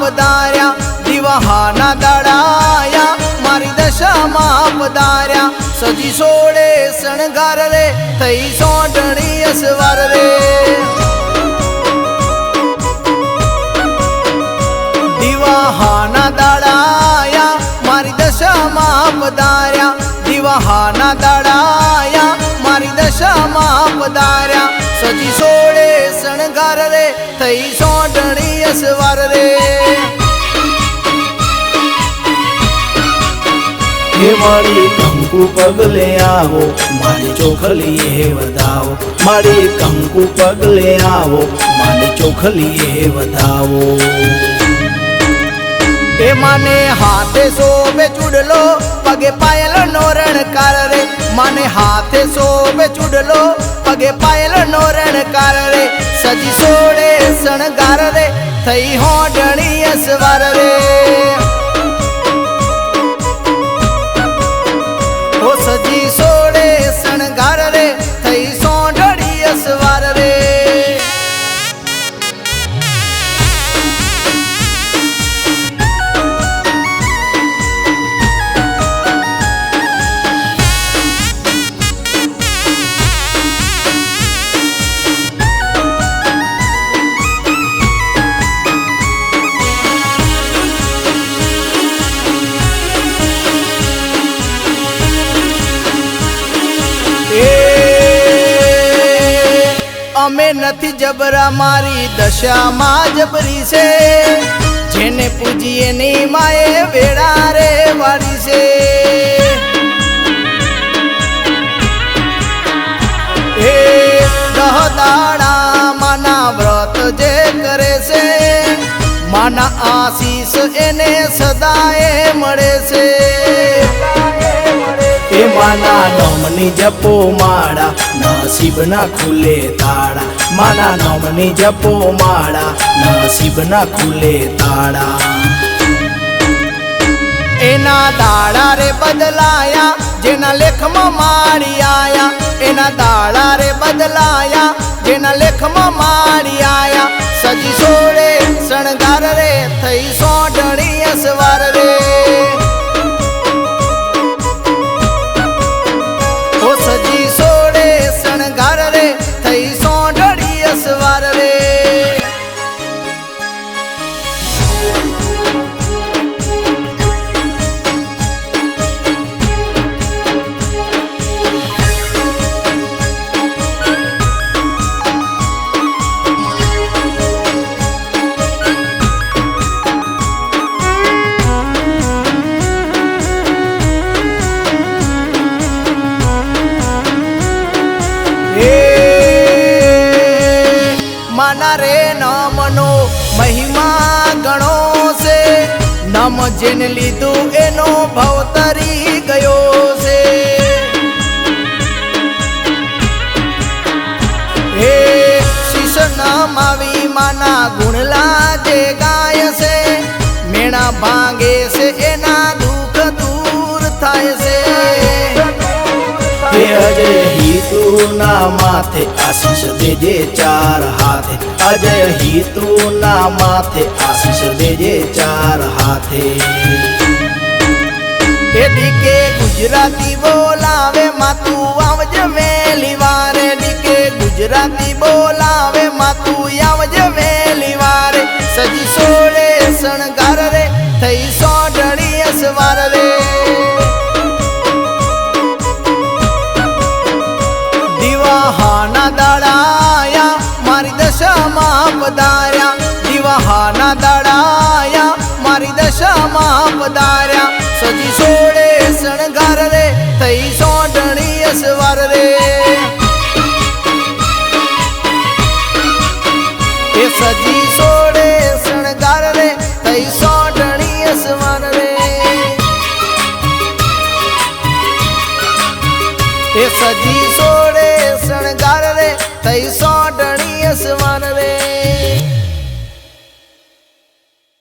પધાર્યા દિવાહાના દાડાયા મારી દશામાં પધાર્યા સજી સોળે શણગાર રે થઈ સોંઢણી અસવાર રે દિવાહાના દાડાયા મારી દશામાં પધાર્યા દિવાહાના દાડાયા મારી દશામાં પધાર્યા સજી સોળે શણગાર રે થઈ સોંઢણી અસવાર રે હે મારી કંકુ પગલે આવો મારી ચોખલીએ વધાવો મારી કંકુ પગલે આવો મારી ચોખલીએ વધાવો એ માને હાથે શોભે ચૂડલો પગે પાયલ નો રણકાર રે માને હાથે શોભે ચૂડલો પગે પાયલ નો રણકાર રે સજી સોળે શણગાર રે થઈ હોડણી અસવાર રે ઓ સજી સોળે શણગાર રે થઈ સોંઢણી અસવાર રે અમે નથી જબરા મારી દશામાં જબરી છે જેને પૂજીએ ની માએ વેળા રે વાળી છે એ દહ દાડા માના વ્રત જે કરે છે માના આશીષ એને સદાએ મળે છે એ માના નોમની જપો માળા નસીબના ખુલે તાળા માના નોમની જપો માળા નસીબના ખુલે તાળા એના દાડા રે બદલાયા જેના લેખમાં માળી આયા એના દાડા રે બદલાયા જેના લેખમાં માળી આયા સજી સોળે શણગાર રે થઈ સોંઢણી અસવાર રે ઓ સજી સોળે શણગાર રે થઈ સોંઢણી અસવાર રે માના રે નામનો મહિમા ગણો છે નામ જેને લીધું એનો ભાવ તરી ગયો છે હે શીશ નમાવી માના ગુણલા જે ગાય છે મેણા ભાંગે છે એના દુઃખ દૂર થાય છે અજય હિતુ ના માથે આશીષ દેજે ચાર હાથે અજય હિતુ ના માથે આશીષ દેજે ચાર હાથે એ દીકે ગુજરાતી બોલાવે માતું આવજે વેલી વારે દીકે ગુજરાતી બોલાવે માતું આવજે વેલી વારે સજી સોળે શણગાર રે થઈ સોંઢણી અસવાર રે દિવાહાના દાડાયા મારી દશામાં પધાર્યા દિવાહાના દાડાયા મારી દશામાં પધાર્યા સજી સોળે શણગાર રે થઈ સોંઢણી અસવાર રે એ સજી સોળે શણગાર રે થઈ સોંઢણી અસવાર રે એ સજી સોળે શણગાર રે થઈ